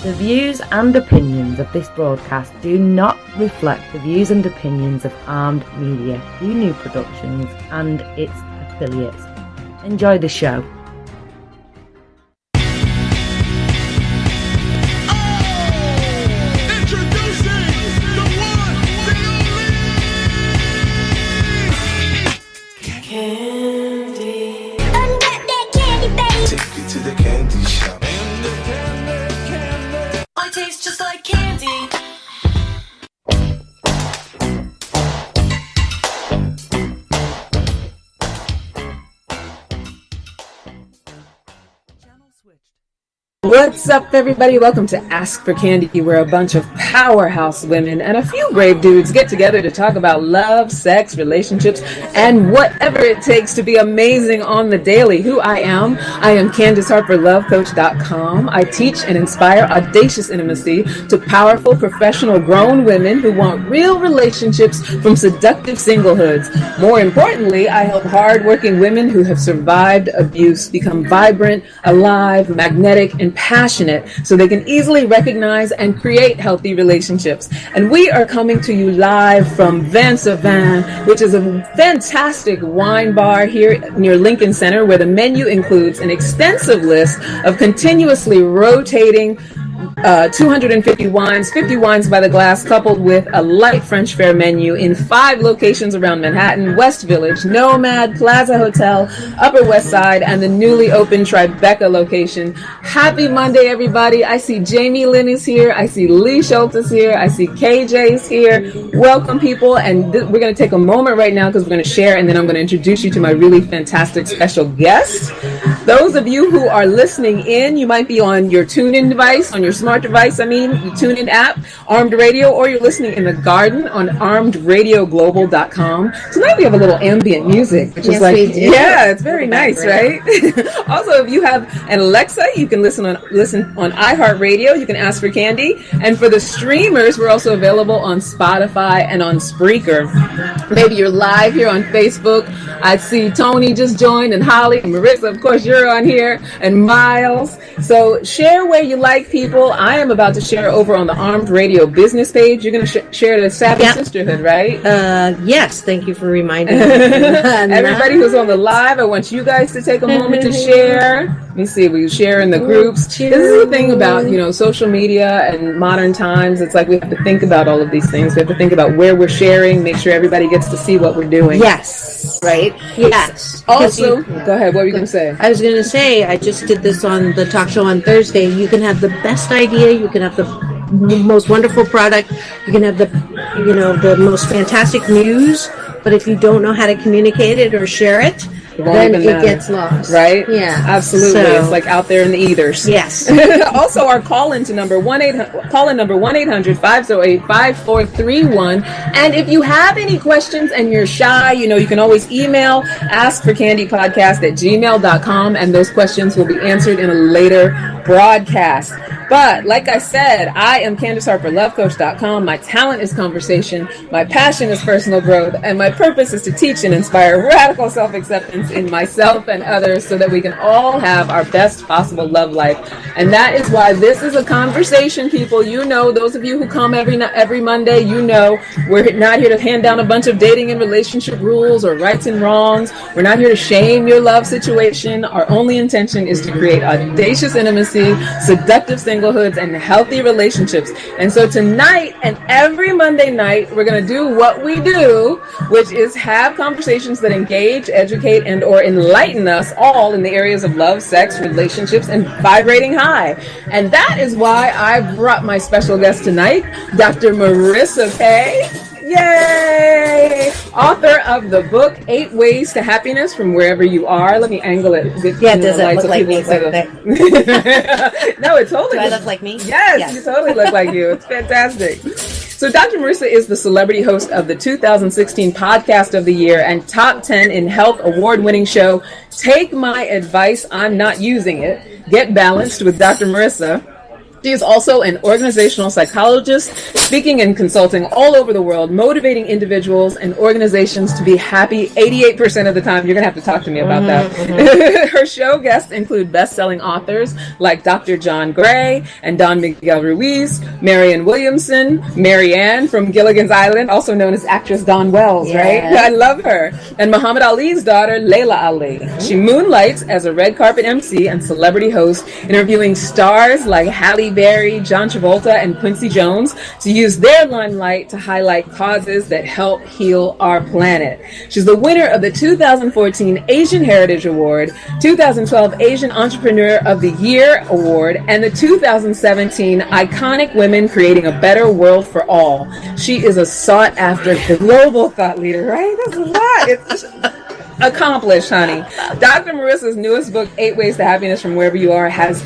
The views and opinions of this broadcast do not reflect the views and opinions of Armed Media, New Productions and its affiliates. Enjoy the show. What's up, everybody? Welcome to Ask for Candy, where a bunch of powerhouse women and a few brave dudes get together to talk about love, sex, relationships, and whatever it takes to be amazing on the daily. Who I am Candace Harper, lovecoach.com. I teach and inspire audacious intimacy to powerful, professional, grown women who want real relationships from seductive singlehoods. More importantly, I help hardworking women who have survived abuse become vibrant, alive, magnetic, and passionate so they can easily recognize and create healthy relationships. And we are coming to you live from Van Savan, which is a fantastic wine bar here near Lincoln Center, where the menu includes an extensive list of continuously rotating 250 wines, 50 wines by the glass, coupled with a light French fare menu in 5 locations around Manhattan: West Village, Nomad, Plaza Hotel, Upper West Side, and the newly opened Tribeca location. Happy Monday, everybody. I see Jamie Lynn is here. I see Lee Schultz is here. I see KJ's here. Welcome, people. And we're going to take a moment right now because we're going to share, and then I'm going to introduce you to my really fantastic special guest. Those of you who are listening in, you might be on your TuneIn device, on your smart device, the TuneIn app, Armed Radio, or you're listening in the garden on armedradiogrobal.com. Tonight we have a little ambient music, which is like, yeah, it's very nice, right? Also, if you have an Alexa, you can listen on iHeartRadio. You can ask for Candy. And for the streamers, we're also available on Spotify and on Spreaker. Maybe you're live here on Facebook. I see Tony just joined, and Holly, and Marissa, of course, you're on here, and Miles. So share where you like, people. I am about to share over on the Armed Radio business page. You're going to share the Savvy Sisterhood, right? Yes, thank you for reminding me. Everybody who's on the live, I want you guys to take a moment to share. Let me see, we share in the groups. This is the thing about, social media and modern times. It's like we have to think about all of these things. We have to think about where we're sharing, make sure everybody gets to see what we're doing. Yes. Right? Yes. Also, go ahead, what were you going to say? I was going to say, I just did this on the talk show on Thursday. You can have the best idea, you can have the most wonderful product, you can have the most fantastic news, but if you don't know how to communicate it or share it, then it gets lost. Right? Yeah. Absolutely. So, it's like out there in the ethers. Yes. Also, our call-in number 1-800-508-5431. And if you have any questions and you're shy, you can always email askforcandypodcast@gmail.com, and those questions will be answered in a later broadcast. But like I said, I am Candace Harper, lovecoach.com. My talent is conversation. My passion is personal growth. And my purpose is to teach and inspire radical self-acceptance in myself and others so that we can all have our best possible love life. And that is why this is a conversation, people. Those of you who come every Monday, we're not here to hand down a bunch of dating and relationship rules or rights and wrongs. We're not here to shame your love situation. Our only intention is to create audacious intimacy, seductive singlehoods, and healthy relationships. And so tonight and every Monday night, we're going to do what we do, which is have conversations that engage, educate, and or enlighten us all in the areas of love, sex, relationships, and vibrating high. And that is why I brought my special guest tonight, Dr. Marissa Pei. Yay! Author of the book, 8 Ways to Happiness from Wherever You Are. Let me angle it. Yeah, does it look like me? No, it totally Do I look like me? Yes, you totally look like you. It's fantastic. So Dr. Marissa is the celebrity host of the 2016 Podcast of the Year and Top 10 in Health award-winning show, Take My Advice, I'm Not Using It, Get Balanced with Dr. Marissa. She is also an organizational psychologist, speaking and consulting all over the world, motivating individuals and organizations to be happy 88% of the time. You're going to have to talk to me about that. Her show guests include best-selling authors like Dr. John Gray and Don Miguel Ruiz, Marianne Williamson, Marianne from Gilligan's Island, also known as actress Dawn Wells, right? I love her. And Muhammad Ali's daughter, Layla Ali. She moonlights as a red carpet MC and celebrity host, interviewing stars like Halle Berry, John Travolta, and Quincy Jones to use their limelight to highlight causes that help heal our planet. She's the winner of the 2014 Asian Heritage Award, 2012 Asian Entrepreneur of the Year Award, and the 2017 Iconic Women Creating a Better World for All. She is a sought-after global thought leader, right? That's a lot. It's accomplished, honey. Dr. Marissa's newest book, 8 Ways to Happiness from Wherever You Are, has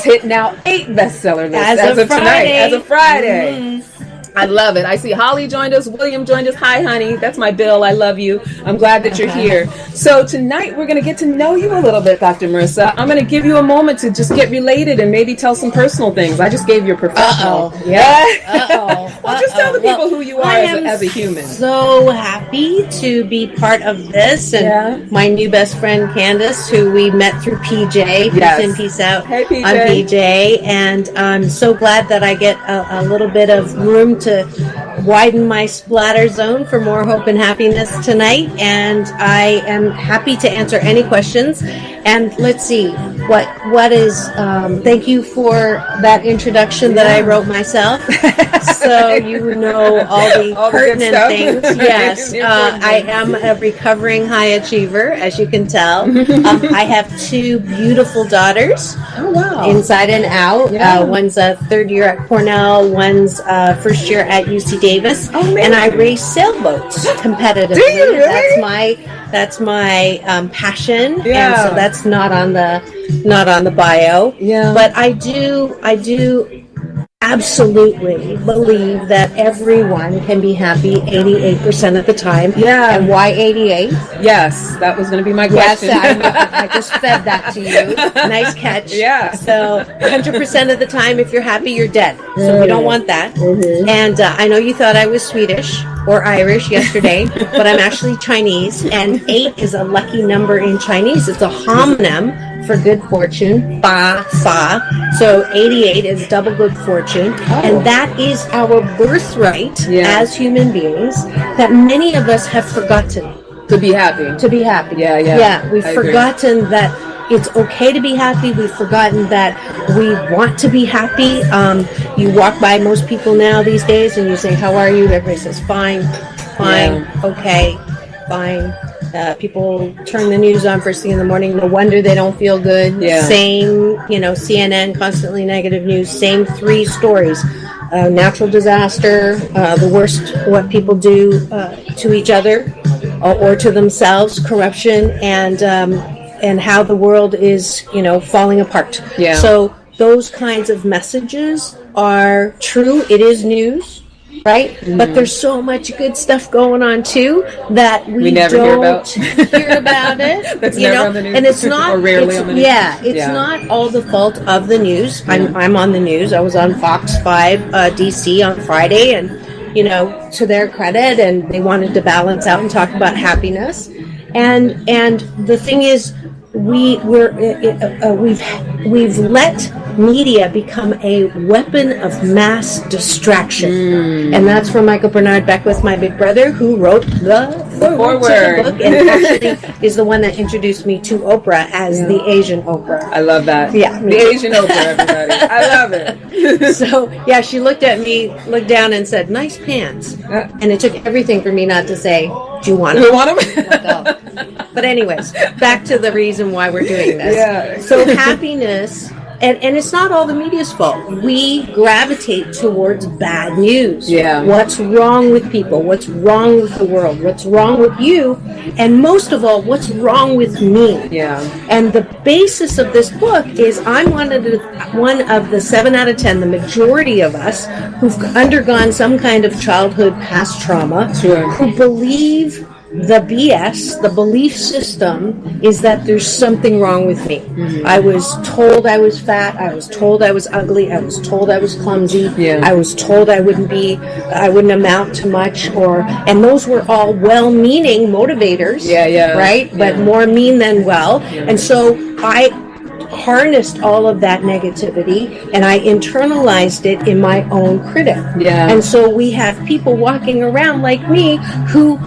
hit now 8 bestseller lists as of tonight, as of Friday. I love it. I see Holly joined us. William joined us. Hi, honey. That's my Bill. I love you. I'm glad that you're here. So tonight we're going to get to know you a little bit, Dr. Marissa. I'm going to give you a moment to just get related and maybe tell some personal things. I just gave your professional. Well, just tell the people who you are as a human. So happy to be part of this, and my new best friend Candace, who we met through PJ. Peace in, peace out. Hey, PJ. I'm PJ, and I'm so glad that I get a little bit of room to widen my splatter zone for more hope and happiness tonight, and I am happy to answer any questions. And let's see what is thank you for that introduction that I wrote myself, so you know all the pertinent things. Yes, I am a recovering high achiever, as you can tell. I have 2 beautiful daughters. Oh, wow. Inside and out. One's a 3rd year at Cornell, one's 1st year at UC Davis, and I race sailboats competitively. Do you really? That's my passion, and so that's not on the bio. But I do absolutely believe that everyone can be happy 88% of the time. And why 88? Yes, that was going to be my question. Yes, I just fed that to you. Nice catch. So 100% of the time, if you're happy, you're dead. So we don't want that. And I know you thought I was Swedish or Irish yesterday, but I'm actually Chinese. And 8 is a lucky number in Chinese. It's a homonym for good fortune, fa, fa. So 88 is double good fortune. And that is our birthright as human beings that many of us have forgotten. To be happy. To be happy. We've forgotten that it's okay to be happy. We've forgotten that we want to be happy. You walk by most people now these days and you say, how are you? Everybody says, fine, okay, fine. People turn the news on first thing in the morning. No wonder they don't feel good. Same, CNN, constantly negative news. Same 3 stories. Natural disaster, the worst what people do to each other or to themselves, corruption, and how the world is, falling apart. So those kinds of messages are true. It is news. Right? But there's so much good stuff going on too that we never don't hear about it. That's never on the news. And it's not or rarely on the news. It's not all the fault of the news. I'm on the news. I was on Fox 5 DC on Friday, and to their credit, and they wanted to balance out and talk about happiness. And the thing is, we've let media become a weapon of mass distraction, and that's from Michael Bernard Beckwith, my big brother, who wrote the foreword to the book, and actually is the one that introduced me to Oprah as the Asian Oprah. I love that. The Asian Oprah, everybody. I love it. So she looked at me, looked down, and said, "Nice pants," and it took everything for me not to say, "Do you want them?" You want them? But anyways, back to the reason why we're doing this. So happiness, and it's not all the media's fault. We gravitate towards bad news. What's wrong with people? What's wrong with the world? What's wrong with you? And most of all, what's wrong with me? And the basis of this book is I'm one of the 7 out of 10, the majority of us who've undergone some kind of childhood past trauma, who believe the BS, the belief system, is that there's something wrong with me. Mm-hmm. I was told I was fat. I was told I was ugly. I was told I was clumsy. Yeah. I was told I wouldn't amount to much. And those were all well-meaning motivators. Yeah. Right? But more mean than well. Yeah. And so I harnessed all of that negativity and I internalized it in my own critic. Yeah. And so we have people walking around like me who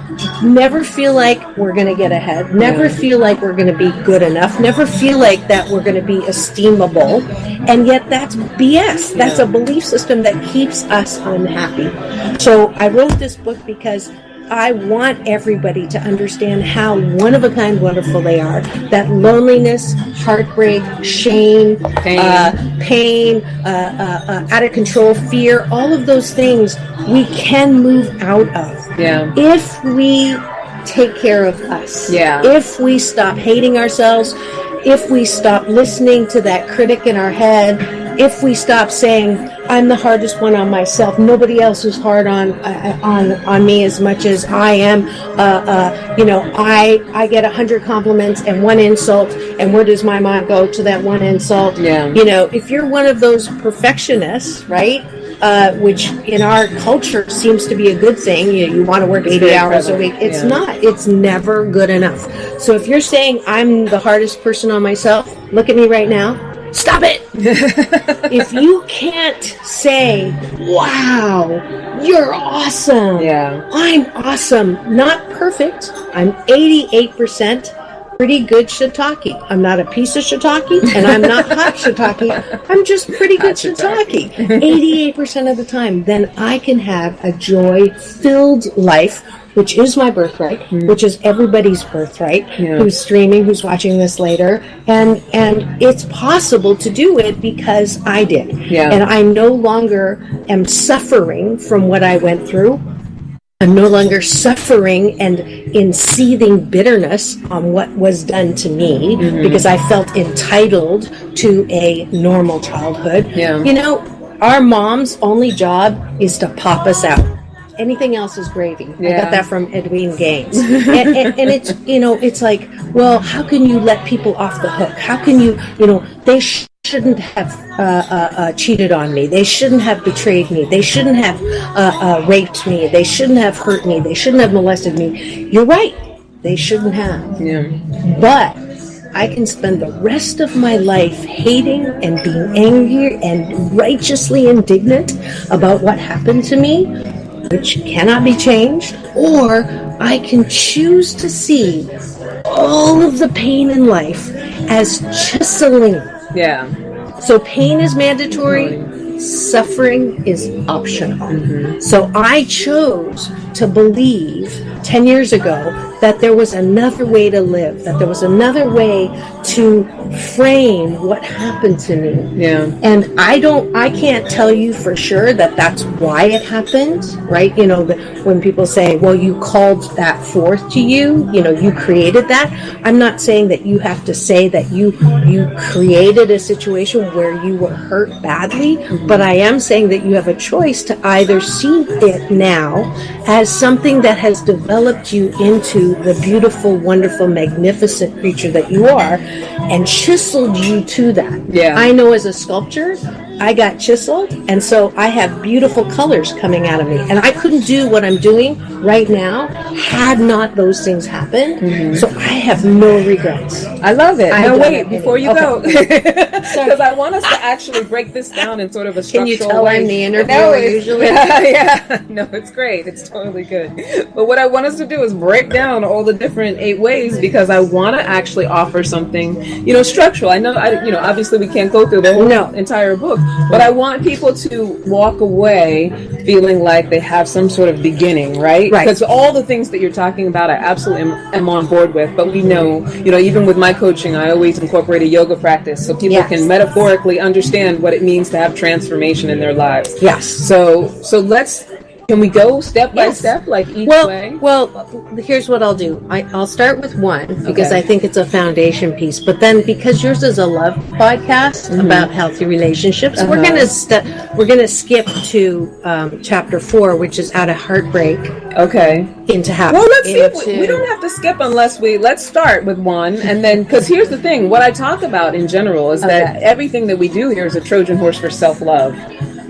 never feel like we're going to get ahead, never feel like we're going to be good enough, never feel like that we're going to be esteemable. And yet that's BS. That's a belief system that keeps us unhappy. So I wrote this book because I want everybody to understand how one-of-a-kind wonderful they are. That loneliness, heartbreak, shame, pain, out of control, fear, all of those things we can move out of. Yeah. If we take care of us. Yeah. If we stop hating ourselves, if we stop listening to that critic in our head, if we stop saying, I'm the hardest one on myself, nobody else is hard on me as much as I am, I get 100 compliments and one insult, and where does my mind go to that one insult? Yeah. If you're one of those perfectionists, right, which in our culture seems to be a good thing, you want to work 80 hours a week. It's not. It's never good enough. So if you're saying I'm the hardest person on myself, look at me right now. Stop it! If you can't say, wow, you're awesome. Yeah. I'm awesome. Not perfect. I'm 88% pretty good shiitake. I'm not a piece of shiitake, and I'm not hot shiitake. I'm just pretty good shiitake. 88% of the time. Then I can have a joy-filled life, which is my birthright, which is everybody's birthright, who's streaming, who's watching this later. And it's possible to do it because I did. Yeah. And I no longer am suffering from what I went through. I'm no longer suffering and in seething bitterness on what was done to me because I felt entitled to a normal childhood. Yeah. Our mom's only job is to pop us out. Anything else is gravy. Yeah. I got that from Edwin Gaines. and it's, it's like, well, how can you let people off the hook? How can you, they shouldn't have cheated on me. They shouldn't have betrayed me. They shouldn't have raped me. They shouldn't have hurt me. They shouldn't have molested me. You're right. They shouldn't have. Yeah. But I can spend the rest of my life hating and being angry and righteously indignant about what happened to me, which cannot be changed, or I can choose to see all of the pain in life as chiseling. Yeah. So pain is mandatory, suffering is optional. So I chose to believe 10 years ago that there was another way to live, that there was another way to frame what happened to me. Yeah. And I can't tell you for sure that that's why it happened, right? When people say, well, you called that forth to you, you created that. I'm not saying that you have to say that you created a situation where you were hurt badly, but I am saying that you have a choice to either see it now as something that has developed you into the beautiful, wonderful, magnificent creature that you are, and chiseled you to that. Yeah. I know as a sculptor, I got chiseled, and so I have beautiful colors coming out of me. And I couldn't do what I'm doing right now had not those things happened. So I have no regrets. I love it. Now wait, before you go, because I want us to actually break this down in sort of a structural way. Can you tell I'm the interviewer usually? Yeah. No, it's great. It's totally good. But what I want us to do is break down all the different 8 ways, because I want to actually offer something, structural. I know, obviously we can't go through the whole entire book, but I want people to walk away feeling like they have some sort of beginning, right? Because all the things that you're talking about, I absolutely am on board with. But we know, even with my coaching, I always incorporate a yoga practice so people can metaphorically understand what it means to have transformation in their lives. Yes. So let's Can we go step by step, like each way? Well, here's what I'll do. I'll start with one because Okay. I think it's a foundation piece. But then, because yours is a love podcast about healthy relationships, we're gonna skip to chapter 4, which is out of heartbreak Okay. into happy. Well, let's see. If we don't have to skip unless let's start with one, and then, because here's the thing: what I talk about in general is that everything that we do here is a Trojan horse for self-love.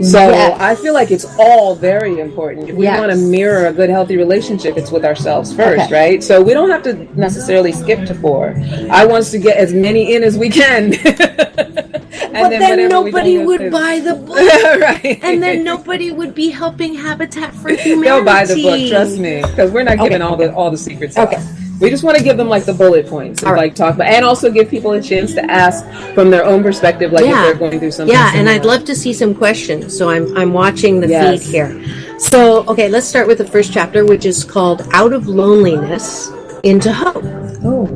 So I feel like it's all very important. If we want to mirror a good, healthy relationship, it's with ourselves first, right? So we don't have to necessarily skip to 4. I want us to get as many in as we can. But then nobody would buy the book, right? And then nobody would be helping Habitat for Humanity. They'll buy the book, trust me, because we're not giving all the secrets out. We just want to give them like the bullet points, and, like talk about, and also give people a chance to ask from their own perspective, like if they're going through something. Yeah, and I'd love to see some questions. So I'm watching the feed here. So let's start with the first chapter, which is called "Out of Loneliness into Hope." Oh,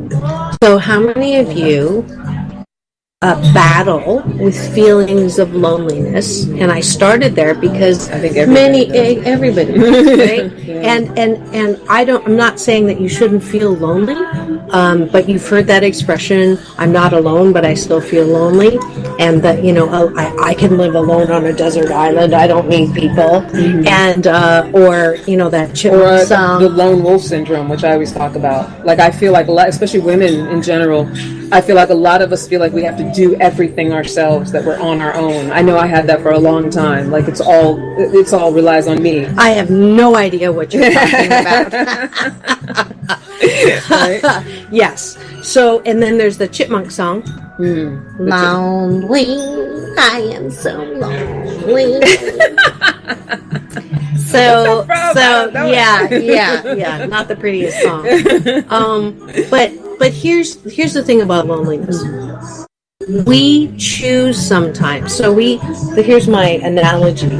so how many of you battle with feelings of loneliness? And I started there because I think everybody right? And I'm not saying that you shouldn't feel lonely, but you've heard that expression, I'm not alone but I still feel lonely, and that I can live alone on a desert island, I don't need people, and or that chipmunk song, the lone wolf syndrome, which I always talk about. Like, I feel like a lot, especially women in general, I feel like a lot of us feel like we have to do everything ourselves, that we're on our own. I know I had that for a long time. Like, it's all relies on me. I have no idea what you're talking about. Yes. So, and then there's the chipmunk song. Lonely, I am so lonely. so yeah, not the prettiest song. But here's the thing about loneliness. We choose sometimes. So here's my analogy.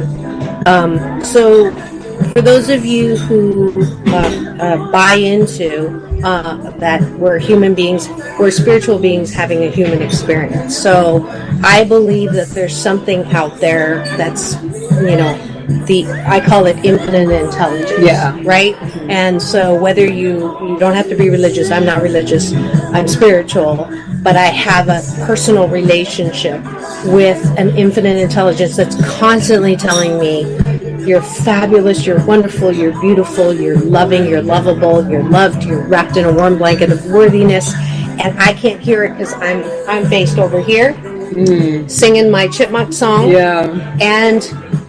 So for those of you who buy into that we're human beings, we're spiritual beings having a human experience. So I believe that there's something out there that's, I call it infinite intelligence. Yeah. Right? And so whether you don't have to be religious, I'm not religious, I'm spiritual, but I have a personal relationship with an infinite intelligence that's constantly telling me, you're fabulous, you're wonderful, you're beautiful, you're loving, you're lovable, you're loved, you're wrapped in a warm blanket of worthiness. And I can't hear it because I'm based over here singing my chipmunk song. Yeah. And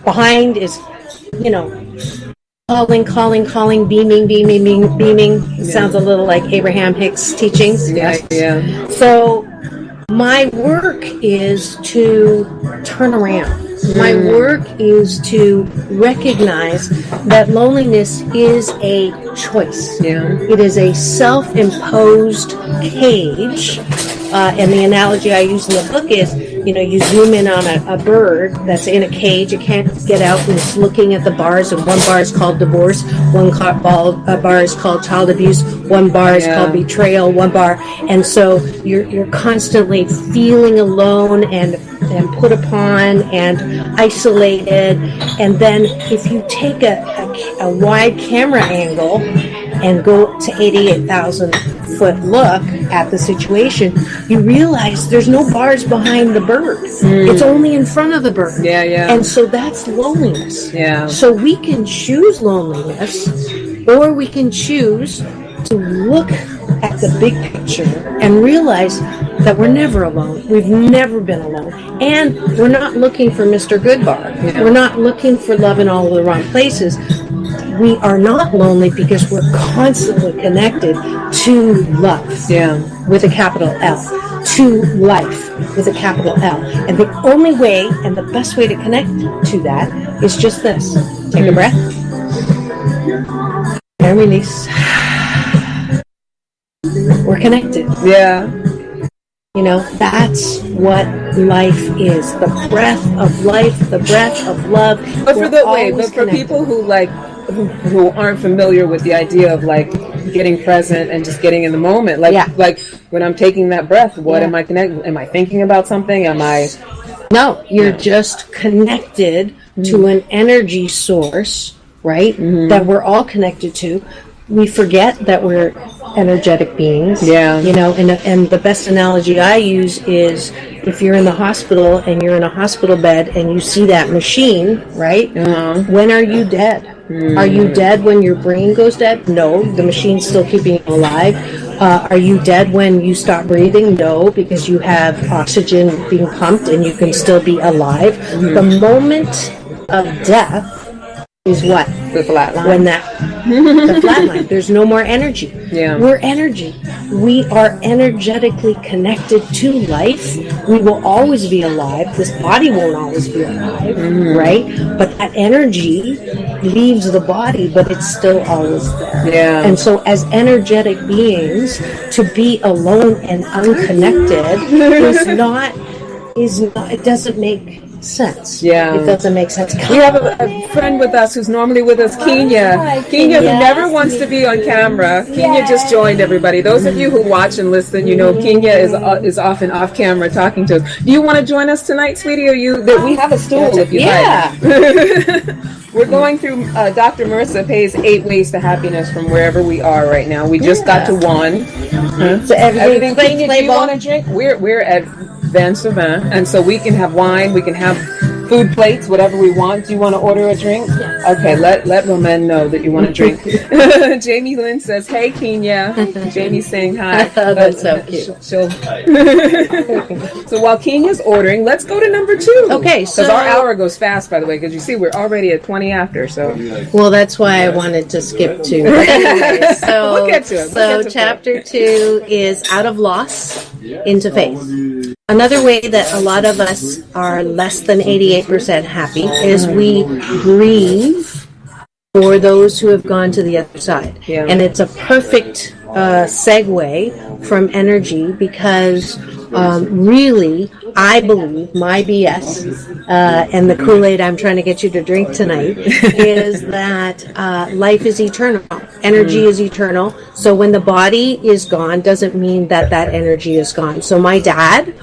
behind is, calling, beaming. Sounds a little like Abraham Hicks' teachings. Yeah. So my work is to turn around. My work is to recognize that loneliness is a choice. Yeah. It is a self-imposed cage. And the analogy I use in the book is, you zoom in on a bird that's in a cage. It can't get out, and it's looking at the bars. And one bar is called divorce. One bar is called child abuse. One bar is called betrayal. One bar. And so you're constantly feeling alone and put upon and isolated. And then if you take a wide camera angle and go to 88,000 foot look at the situation, you realize there's no bars behind the bird. It's only in front of the bird. Yeah. And so that's loneliness. Yeah. So we can choose loneliness, or we can choose to look at the big picture and realize that we're never alone. We've never been alone. And we're not looking for Mr. Goodbar. Yeah. We're not looking for love in all the wrong places. We are not lonely because we're constantly connected to love, with a capital L, to life with a capital L. And the only way and the best way to connect to that is just this. Take a breath and release. We're connected. Yeah. That's what life is. The breath of life, the breath of love. But for people who aren't familiar with the idea of getting present and just getting in the moment, like when I'm taking that breath, what am I connecting? Am I thinking about something? No, you're just connected to an energy source right? That we're all connected to. We forget that we're energetic beings. Yeah. You know, and the best analogy I use is if you're in the hospital and you're in a hospital bed and you see that machine, right? When are you dead? Are you dead when your brain goes dead? No, the machine's still keeping you alive. Are you dead when you stop breathing? No, because you have oxygen being pumped and you can still be alive. The moment of death is what? The flat line. When the flat line. There's no more energy. Yeah. We're energy. We are energetically connected to life. We will always be alive. This body won't always be alive, right? But that energy leaves the body, but it's still always there. Yeah. And so as energetic beings, to be alone and unconnected it doesn't make sense. Yeah. It doesn't make sense. We have a friend with us who's normally with us, Kenya. Hi, Kenya, who Kenya. never wants to be on camera. Kenya just joined everybody. Those of you who watch and listen, you know Kenya is often off camera talking to us. Do you want to join us tonight, sweetie? We have a stool if you like. We're going through Dr. Marissa Pei's 8 Ways to Happiness from wherever we are right now. We just got to 1. So everything. Kenya, do you want to drink? We're at Van Savin, and so we can have wine, we can have food plates, whatever we want. Do you want to order a drink? Yes. Okay, let Romaine know that you want to drink. Jamie Lynn says, "Hey, Kenya." Jamie's saying hi. Oh, that's so cute. So while Kenya's ordering, let's go to number 2. Okay, because our hour goes fast, by the way. Because you see, we're already at 20 after. So well, that's why I wanted to skip 2. But anyway, so we'll get to it. So chapter 2 is out of loss into faith. Another way that a lot of us are less than 88% happy is we grieve for those who have gone to the other side. Yeah. And it's a perfect segue from energy because really, I believe my BS and the Kool-Aid I'm trying to get you to drink tonight is that life is eternal. Energy is eternal. So when the body is gone, doesn't mean that that energy is gone. So my dad,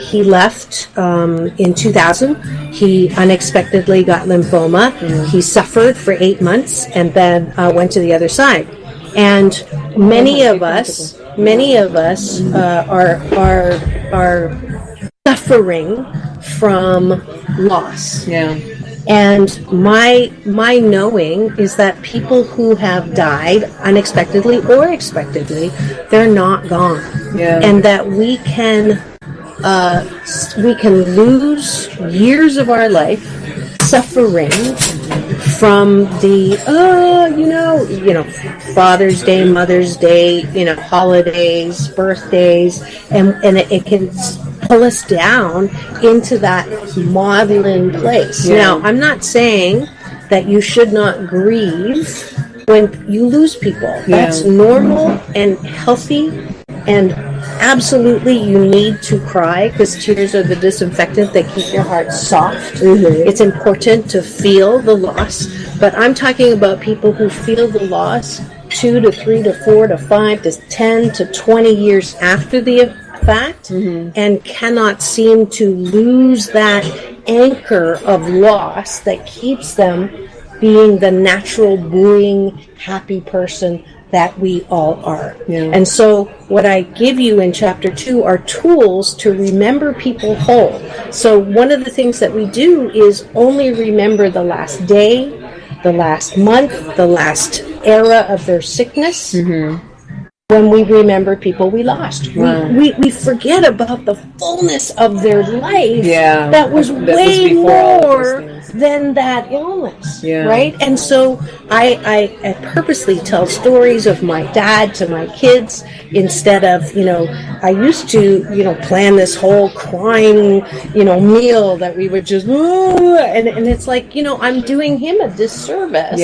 he left in 2000. He unexpectedly got lymphoma. He suffered for 8 months and then went to the other side. And many of us are suffering from loss. yeah. And my knowing is that people who have died unexpectedly or expectedly, they're not gone. Yeah. And that we can lose years of our life suffering from the Father's Day, Mother's Day, holidays, birthdays, and it can pull us down into that maudlin place. Yeah. Now, I'm not saying that you should not grieve when you lose people. That's normal and healthy, and absolutely you need to cry because tears are the disinfectant that keep your heart soft. It's important to feel the loss, but I'm talking about people who feel the loss 2 to 3 to 4 to 5 to 10 to 20 years after the fact, and cannot seem to lose that anchor of loss that keeps them being the natural, buoying, happy person that we all are. Yeah. And so what I give you in chapter 2 are tools to remember people whole. So one of the things that we do is only remember the last day, the last month, the last era of their sickness. When we remember people we lost. Wow. We forget about the fullness of their life that was way before all of those more things. than that illness, Yeah. right? And so I purposely tell stories of my dad to my kids instead of, I used to, plan this whole crying, meal that we would just, and it's like, I'm doing him a disservice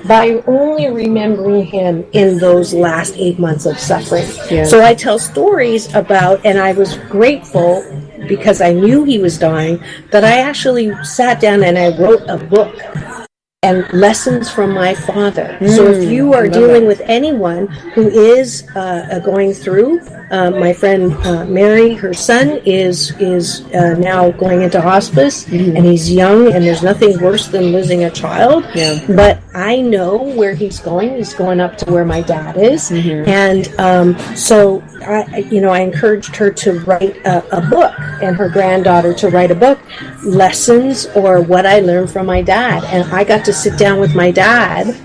by only remembering him in those last 8 months of suffering. Yeah. So I tell stories about, and I was grateful because I knew he was dying, that I actually sat down and I wrote a book. and lessons from my father. So if you are dealing with anyone who is going through, my friend Mary, her son is now going into hospice, and he's young, and there's nothing worse than losing a child. Yeah. But I know where he's going. He's going up to where my dad is, and so I encouraged her to write a book, and her granddaughter to write a book, lessons or what I learned from my dad, and I got to sit down with my dad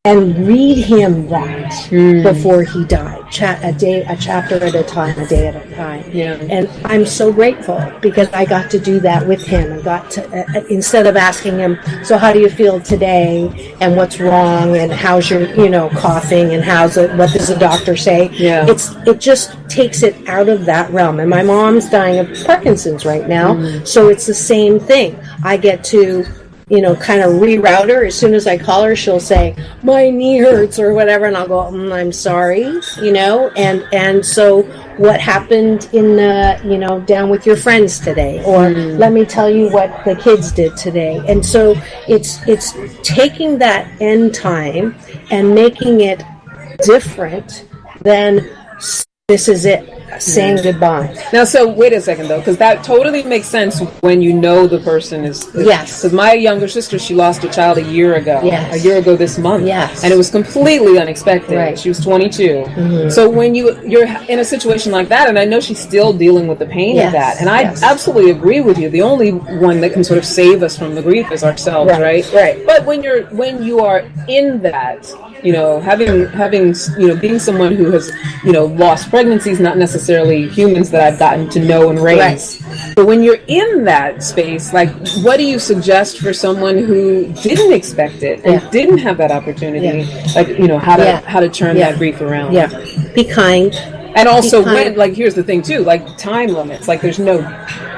and read him that before he died, a chapter at a time, a day at a time. Yeah. And I'm so grateful because I got to do that with him. I got to, instead of asking him, so how do you feel today, and what's wrong, and how's your, coughing, and what does the doctor say? Yeah. It just takes it out of that realm. And my mom's dying of Parkinson's right now, so it's the same thing. I get to kind of reroute her. As soon as I call her, she'll say, my knee hurts or whatever, and I'll go, I'm sorry, and so what happened in down with your friends today, or let me tell you what the kids did today. And so it's taking that end time and making it different than this is it, saying goodbye. Now, so wait a second though, because that totally makes sense when you know the person is. Yes. Because my younger sister, she lost a child a year ago. Yes. A year ago this month. Yes. And it was completely unexpected. Right. She was 22. So when you're in a situation like that, and I know she's still dealing with the pain of that, and I absolutely agree with you. The only one that can sort of save us from the grief is ourselves, right? Right. But when you are in that, having being someone who has lost pregnancies, not necessarily humans that I've gotten to know and raise. Right. But when you're in that space, like, what do you suggest for someone who didn't expect it and didn't have that opportunity? Like, how to turn that grief around? Yeah. Be kind. And also, here's the thing too, like time limits. Like, there's no,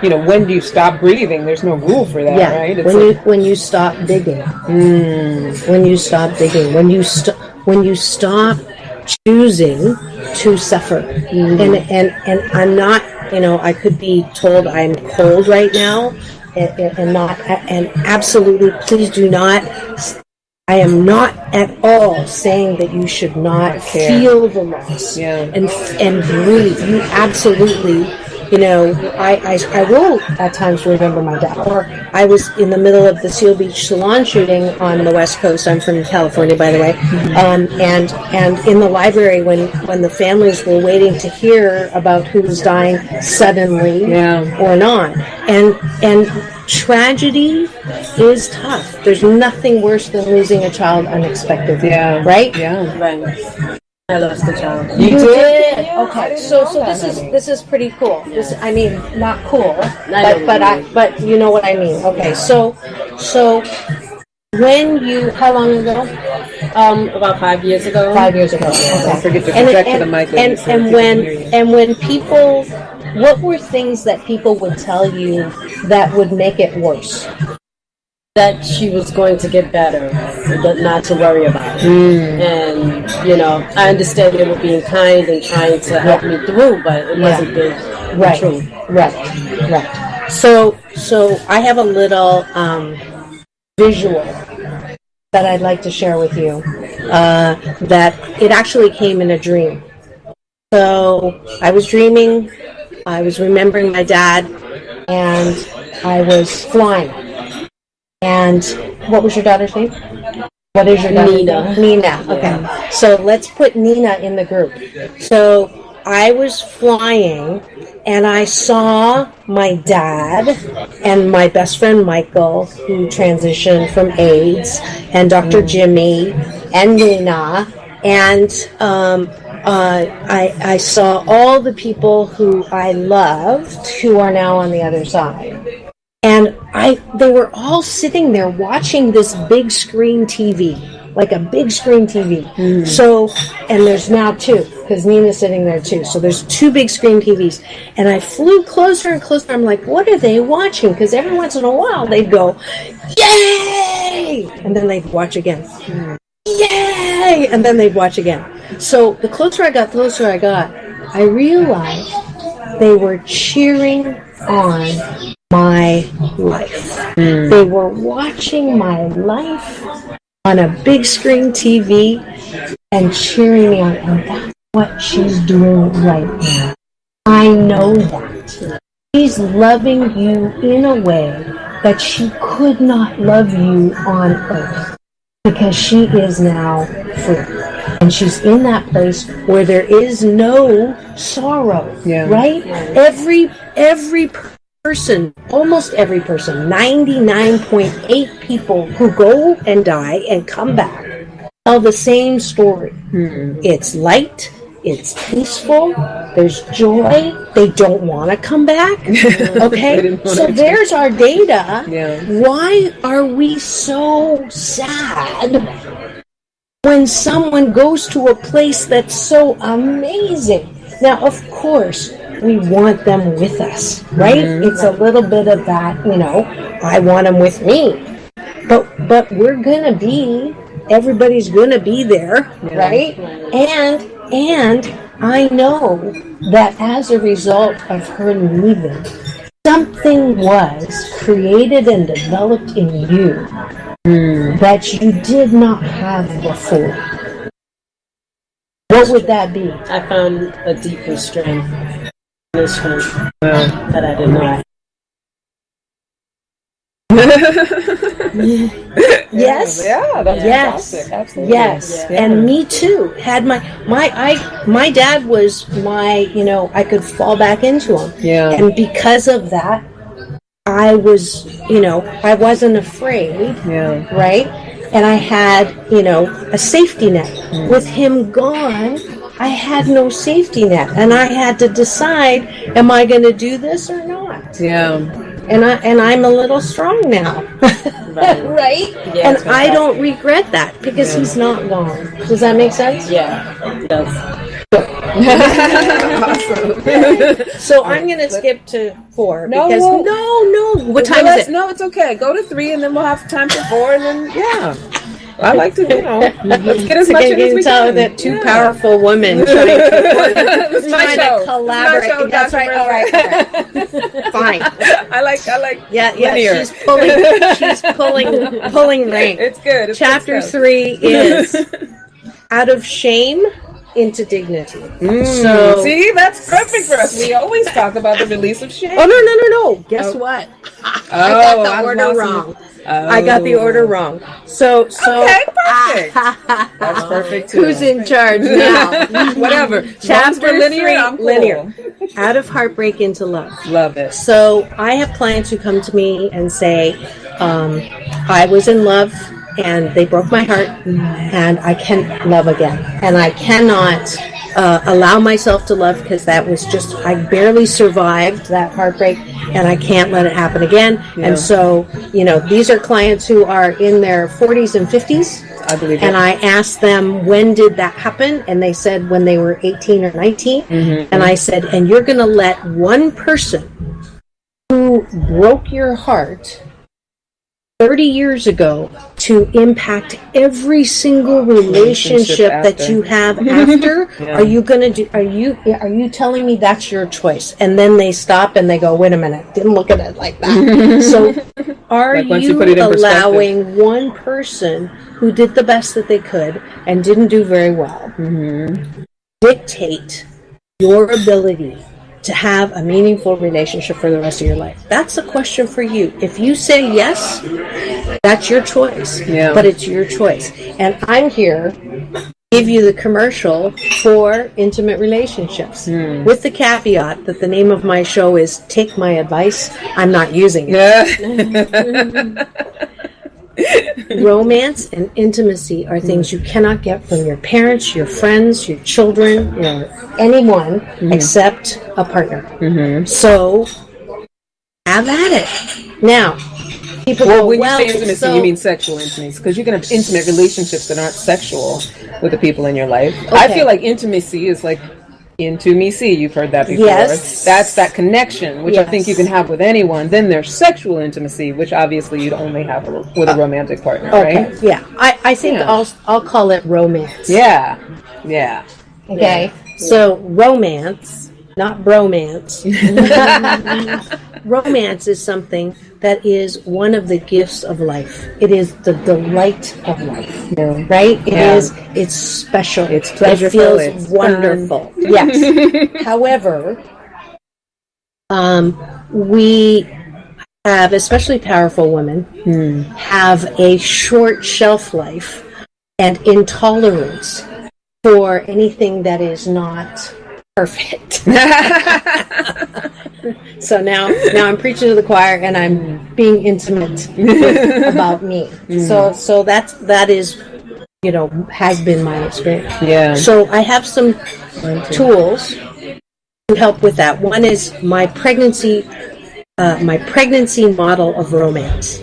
when do you stop breathing? There's no rule for that, right? It's when you stop digging. When you stop digging. When you stop choosing to suffer. And I'm not, I could be told I'm cold right now, and absolutely, please do not. I am not at all saying that you should not feel the loss and grieve. You absolutely, I will at times remember my dad. Or I was in the middle of the Seal Beach salon shooting on the West Coast. I'm from California, by the way. And in the library, when the families were waiting to hear about who was dying suddenly or not, and tragedy is tough. There's nothing worse than losing a child unexpectedly. Yeah. Right? Yeah. Right. I lost the child. You did? Okay. So this is pretty cool. Not cool, but you know what I mean. Okay. So when you, how long ago? About 5 years ago. 5 years ago. Don't Okay. forget to project to the mic. And when people, what were things that people would tell you that would make it worse? That she was going to get better, not to worry about it. And, I understand they were being kind and trying to help me through, but it wasn't the truth. Right. So I have a little visual that I'd like to share with you, that it actually came in a dream. So I was dreaming, I was remembering my dad, and I was flying. And what was your daughter's name? What is your daughter's name? Nina. Okay. So let's put Nina in the group. So I was flying, and I saw my dad and my best friend Michael, who transitioned from AIDS, and Dr. Jimmy and Nina, and I saw all the people who I loved who are now on the other side. And they were all sitting there watching this big screen TV, like a big screen TV. So, and there's now two, because Nina's sitting there too. So there's two big screen TVs. And I flew closer and closer. I'm like, what are they watching? Because every once in a while they'd go, yay! And then they'd watch again. Yay! And then they'd watch again. So the closer I got, I realized they were cheering on my life. They were watching my life on a big screen TV and cheering me on, and that's what she's doing right now. I know that. She's loving you in a way that she could not love you on earth, because she is now free. And she's in that place where there is no sorrow, right? Every person, almost every person, 99.8 people who go and die and come back tell the same story. It's light, it's peaceful, there's joy, they don't want to come back. Okay? So there's our data. Why are we so sad when someone goes to a place that's so amazing? Now, of course, we want them with us, right? It's a little bit of that, I want them with me. But we're going to be, everybody's going to be there, right? And I know that as a result of her leaving, something was created and developed in you that you did not have before. What would that be? I found a deeper strength in this one that I didn't know I had. Yes. Yeah, that's fantastic. Absolutely. Yes. Yeah. And me too. Had my dad was my, I could fall back into him. Yeah. And because of that, I was, I wasn't afraid. Yeah. Right? And I had, a safety net. With him gone, I had no safety net, and I had to decide, am I going to do this or not? Yeah. And I'm a little strong now. Right? Yeah, and I don't regret that because he's not gone. Does that make sense? Yeah, it does. So I'm going to skip to 4 No, because no. What time is it? No, it's okay. Go to 3 and then we'll have time for 4 and then I like to, let's get as much in as we can. That two powerful women trying to collaborate. Show, That's right. All right. Fine. I like. Yeah. Linear. She's pulling rank. It's good. It's Chapter good 3 is out of shame into dignity. So see, that's perfect for us. We always talk about the release of shame. Oh no. Guess what? I got the order wrong. I got the order wrong. So okay, perfect. That's perfect too. Who's in charge now? Whatever. Chapter linear. 3, I'm cool. linear. Out of heartbreak into love. Love it. So I have clients who come to me and say, I was in love and they broke my heart and I can't love again. And I cannot allow myself to love because that was just, I barely survived that heartbreak and I can't let it happen again. Yeah. And so, these are clients who are in their 40s and 50s. I believe it. And I asked them, when did that happen? And they said when they were 18 or 19. Mm-hmm. And I said, and you're going to let one person who broke your heart 30 years ago to impact every single relationship that you have after. Yeah. Are you telling me that's your choice? And then they stop and they go, wait a minute, didn't look at it like that. So are you allowing one person who did the best that they could and didn't do very well dictate your ability to have a meaningful relationship for the rest of your life? That's a question for you. If you say yes, that's your choice. Yeah. But it's your choice. And I'm here to give you the commercial for intimate relationships with the caveat that the name of my show is Take My Advice. I'm not using it. Yeah. Romance and intimacy are things you cannot get from your parents, your friends, your children, anyone except a partner. So have at it. Now, people go, when you say intimacy, you mean sexual intimacy, because you can have intimate relationships that aren't sexual with the people in your life. Okay. I feel like intimacy is like into me see, you've heard that before. Yes. That's that connection, which I think you can have with anyone. Then there's sexual intimacy, which obviously you'd only have with a romantic partner, right? Yeah. I think I'll call it romance. Yeah. Okay. Yeah. So romance, not bromance. romance is something that is one of the gifts of life. It is the delight of life, right? It's special. It's pleasurable. It feels it's wonderful. Yes. However, we have, especially powerful women, have a short shelf life and intolerance for anything that is not perfect. So now I'm preaching to the choir and I'm being intimate about me. So that is, has been my experience. Yeah. So I have some tools to help with that. One is my pregnancy model of romance.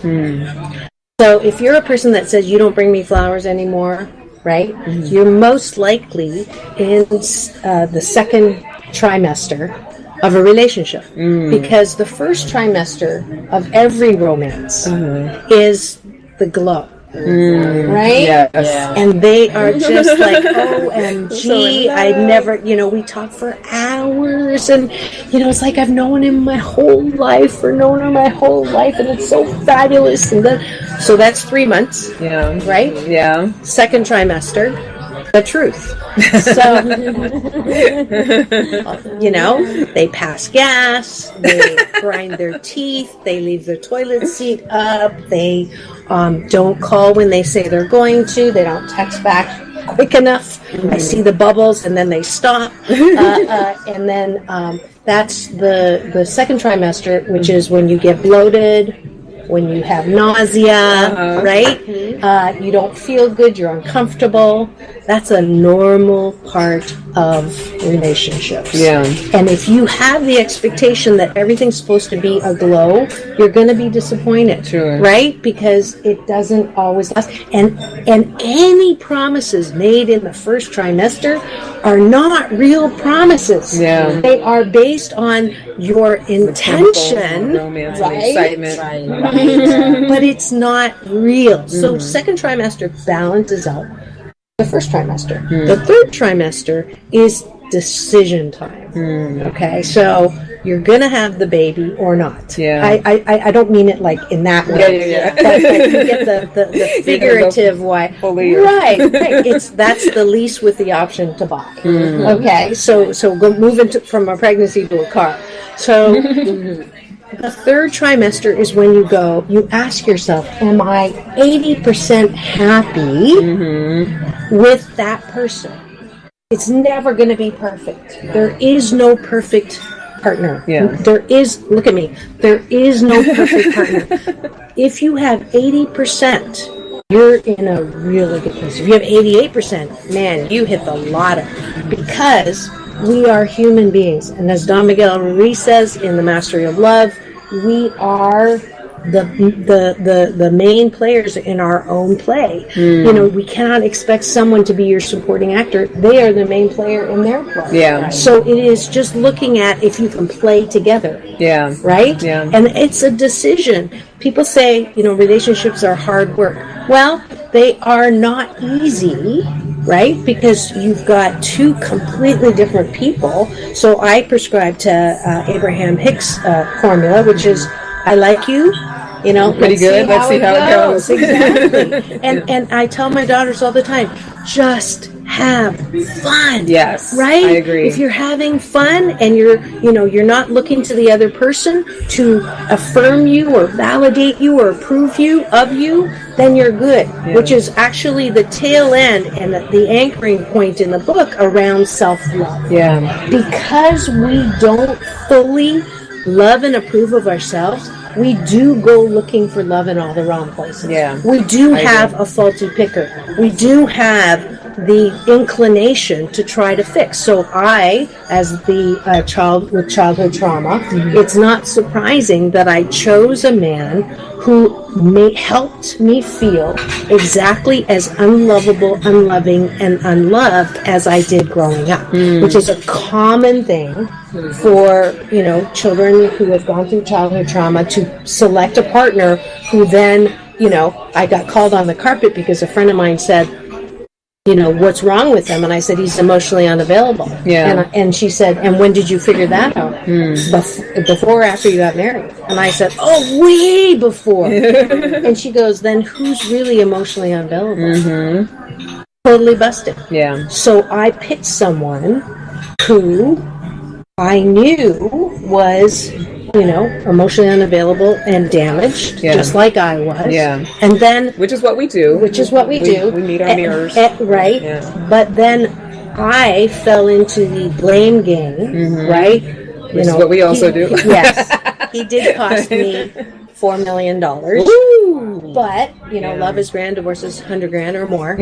So if you're a person that says you don't bring me flowers anymore, right? You're most likely in the second trimester of a relationship, because the first trimester of every romance is the glow. Right? Yes. Yeah. And they are just like, OMG, I never, we talk for hours and, it's like I've known him my whole life or known her my whole life and it's so fabulous. And so that's 3 months. Yeah. Right? Yeah. Second trimester, the truth. So, they pass gas, they grind their teeth, they leave their toilet seat up, they don't call when they say they're going to, they don't text back quick enough. I see the bubbles and then they stop. And then that's the second trimester, which is when you get bloated, when you have nausea, right? You don't feel good, you're uncomfortable. That's a normal part of relationships. Yeah. And if you have the expectation that everything's supposed to be aglow, you're going to be disappointed, Sure. right? Because it doesn't always last. And any promises made in the first trimester are not real promises. Yeah. They are based on your intention, romance, right? and excitement. Right. But it's not real. So second trimester balances out the first trimester. The third trimester is decision time. Okay, so you're gonna have the baby or not. Yeah. I don't mean it like in that way. Yeah. But you get the figurative why. Right. That's the lease with the option to buy. Okay, so go move into from a pregnancy to a car. So the third trimester is when you ask yourself, am I 80% happy with that person? It's never going to be perfect. There is no perfect partner. Yeah. Look at me, there is no perfect partner. If you have 80%, you're in a really good place. If you have 88%, man, you hit the lotto, because we are human beings. And as Don Miguel Ruiz says in The Mastery of Love, we are the main players in our own play. We cannot expect someone to be your supporting actor. They are the main player in their play. Yeah. So it is just looking at if you can play together. Yeah. Right? Yeah. And it's a decision. People say, relationships are hard work. Well, they are not easy, right? Because you've got two completely different people. So I prescribe to Abraham Hicks' formula, which is, I like you, pretty good. Let's see how it goes. Exactly. And I tell my daughters all the time, just have fun. Yes. Right? I agree. If you're having fun and you're not looking to the other person to affirm you or validate you or approve of you, then you're good. Yeah. Which is actually the tail end and the anchoring point in the book around self-love. Yeah. Because we don't fully love and approve of ourselves, we do go looking for love in all the wrong places. Yeah. We do have a faulty picker. We do have the inclination to try to fix. So I, as the child with childhood trauma, it's not surprising that I chose a man who helped me feel exactly as unlovable, unloving, and unloved as I did growing up, which is a common thing for children who have gone through childhood trauma to select a partner who then I got called on the carpet because a friend of mine said, what's wrong with him? And I said, he's emotionally unavailable. Yeah. And she said, and when did you figure that out? Before or after you got married? And I said, oh, way before. And she goes, then who's really emotionally unavailable? Totally busted. Yeah. So I picked someone who I knew was, emotionally unavailable and damaged, just like I was. Yeah. And then, which is what we do. We meet our mirrors. Right. Yeah. But then I fell into the blame game, right? Which is what we also do. Yes. He did cost me $4 million. But, love is grand, divorce is 100 grand or more.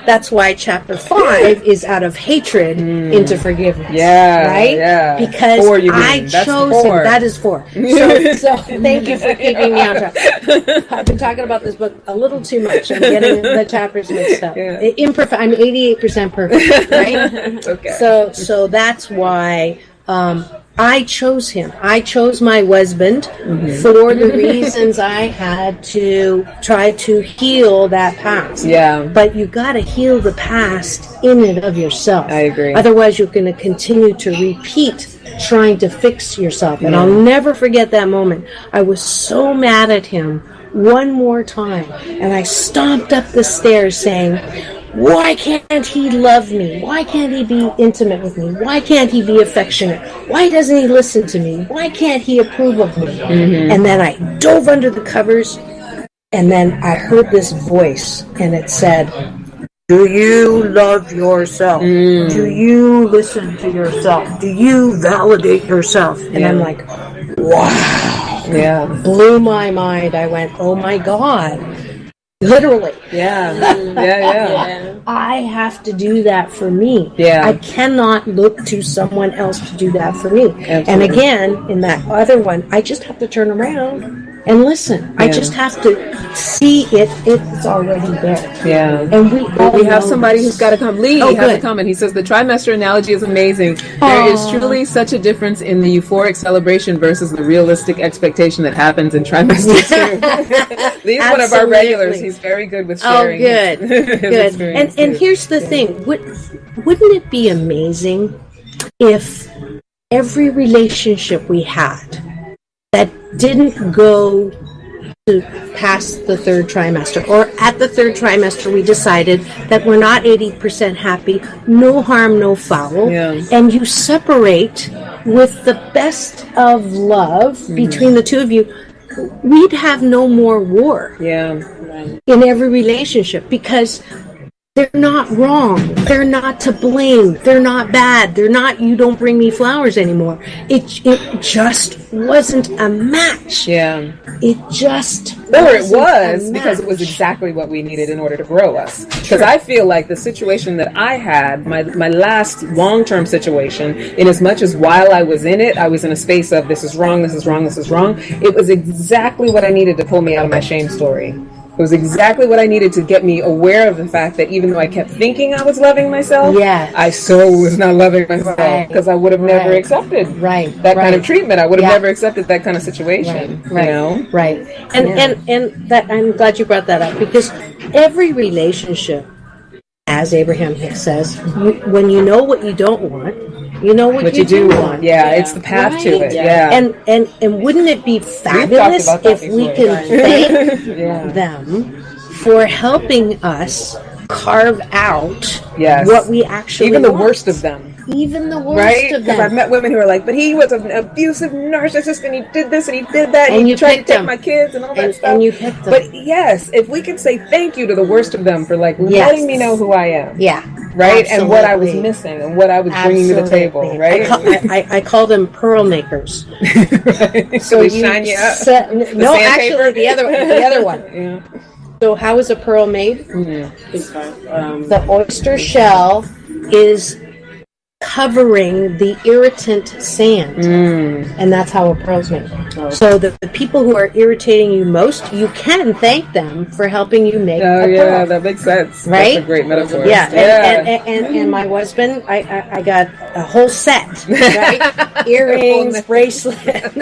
That's why chapter 5 is out of hatred into forgiveness. Yeah. Right? Yeah. Because I chose him. That is 4. So thank you for keeping me on track. I've been talking about this book a little too much. I'm getting the chapters mixed up. Yeah. Imperfect. I'm 88% perfect. Right? Okay. So that's why I chose him. I chose my husband for the reasons I had to try to heal that past. Yeah. But you got to heal the past in and of yourself. I agree. Otherwise, you're going to continue to repeat trying to fix yourself. And I'll never forget that moment. I was so mad at him one more time. And I stomped up the stairs saying, why can't he love me? Why can't he be intimate with me? Why can't he be affectionate? Why doesn't he listen to me? Why can't he approve of me? And then I dove under the covers, and then I heard this voice, and it said, do you love yourself? Do you listen to yourself? Do you validate yourself? And I'm like, wow. Yeah. Blew my mind. I went, oh my God. Literally. Yeah. I have to do that for me. Yeah. I cannot look to someone else to do that for me. Absolutely. And again, in that other one, I just have to turn around and listen. I just have to see it. It's already there. Yeah. And we have somebody who's got to come. Lee has to come, and he says the trimester analogy is amazing. There is truly such a difference in the euphoric celebration versus the realistic expectation that happens in trimester 2. Lee's one of our regulars. He's very good with sharing. Oh, good. His Good. And here's the thing. Wouldn't it be amazing if every relationship we had that didn't go to past the 3rd trimester, or at the 3rd trimester we decided that we're not 80% happy, no harm, no foul, and you separate with the best of love between the two of you, we'd have no more war in every relationship, because they're not wrong. They're not to blame. They're not bad. They're not, you don't bring me flowers anymore. It just wasn't a match. Yeah. It just it was because it was exactly what we needed in order to grow us. Because I feel like the situation that I had, my last long-term situation, in as much as while I was in it, I was in a space of this is wrong, this is wrong, this is wrong. It was exactly what I needed to pull me out of my shame story. It was exactly what I needed to get me aware of the fact that even though I kept thinking I was loving myself, I so was not loving myself, because I would have never accepted that kind of treatment. I would have never accepted that kind of situation. Right. You know? Right. And that, I'm glad you brought that up, because every relationship, as Abraham Hicks says, when you know what you don't want, you know what you do want. Yeah, it's the path to it. Yeah. And wouldn't it be fabulous if we can thank them for helping us carve out what we actually even the want. Worst of them. Even the worst of them. Because I've met women who are like, but he was an abusive narcissist, and he did this and he did that, and he tried to take my kids and all that stuff. And you picked them. But yes, if we could say thank you to the worst of them for letting me know who I am. Yeah. Right? Absolutely. And what I was missing and what I was bringing to the table. Right? I call them pearl makers. So they shine you up. No, actually, the other one. Yeah. So how is a pearl made? Mm-hmm. The oyster shell is covering the irritant sand, and that's how a pearl's made. So the people who are irritating you most, you can thank them for helping you make a pearl. That makes sense. Right? That's a great metaphor. And my husband, I got a whole set, right? Earrings, bracelet.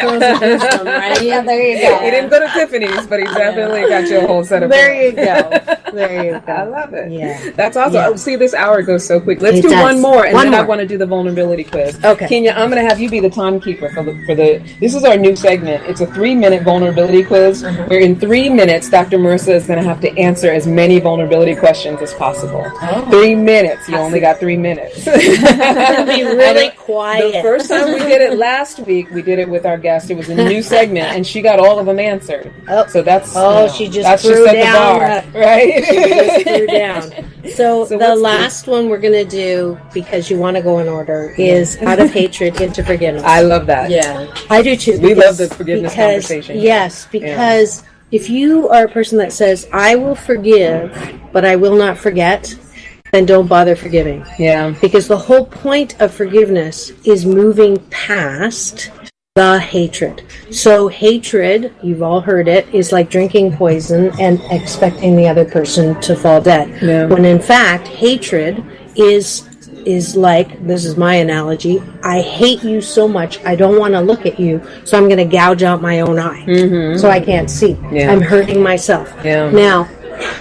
pearls of wisdom, right? Yeah, there you go. He didn't go to Tiffany's, but he definitely got you a whole set of There pearls. you go. There you go. I love it. Yeah. That's awesome. Yeah. Oh, see, this hour goes so quick. Let's It do does. one more, and One then I more. want to do the vulnerability quiz. Okay. Kenya, I'm going to have you be the timekeeper for the. This is our new segment. It's a 3-minute vulnerability quiz, where in 3 minutes, Dr. Marissa is going to have to answer as many vulnerability questions as possible. 3 minutes. You only got 3 minutes. It'll be really quiet. The first time we did it last week, we did it with our guest. It was a new segment, and she got all of them answered. Oh. So that's She just that's threw just set down. the bar, right? Just threw down. So the what's last one we're going to do, because you want to go in order, is out of hatred into forgiveness. I love that. Yeah. I do too. We love because- the forgiveness because- conversation. Yes, because if you are a person that says, I will forgive, but I will not forget, then don't bother forgiving. Yeah. Because the whole point of forgiveness is moving past the hatred. So hatred, you've all heard it, is like drinking poison and expecting the other person to fall dead. Yeah. When in fact, hatred is like, this is my analogy, I hate you so much, I don't want to look at you, so I'm going to gouge out my own eye so I can't see. Yeah. I'm hurting myself. Yeah. Now,